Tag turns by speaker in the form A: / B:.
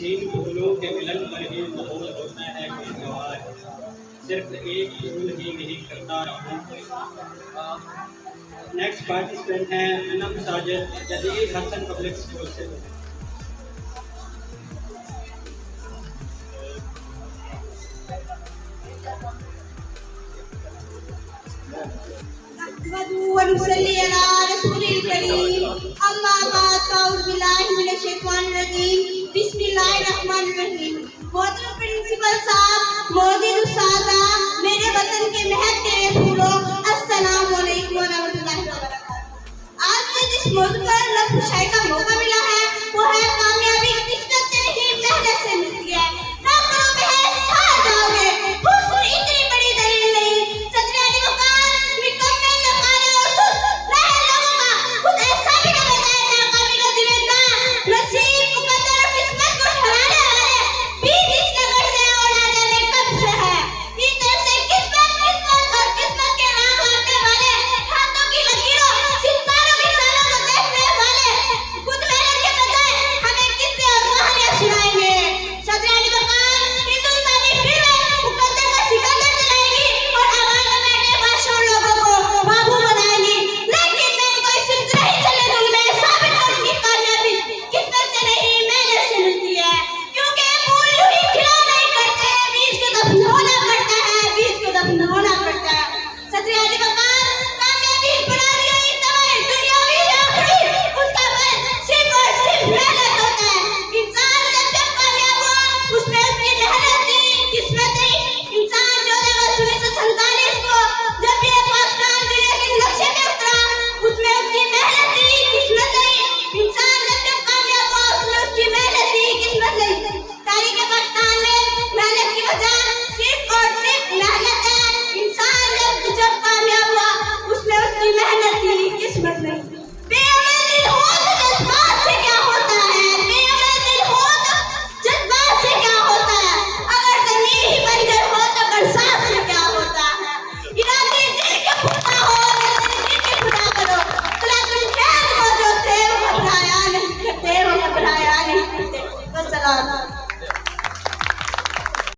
A: तीन फूलों के मिलन पर ही माहौल होता है खुशगवार, सिर्फ एक फूल ही नहीं करता रहूं। नेक्स्ट पार्टिसिपेंट हैं अनम साजिद, जदीद हसन पब्लिक स्कूल से।
B: प्रिंसिपल साहब, मौजूद उस्तादा, मेरे वतन के महकते फूलों, अस्सलाम वालेकुम व रहमतुल्लाहि व बरकातहू। आज मुझे जिस मौजूद पर लफ्ज़ शायरी का मौका मिला है वो है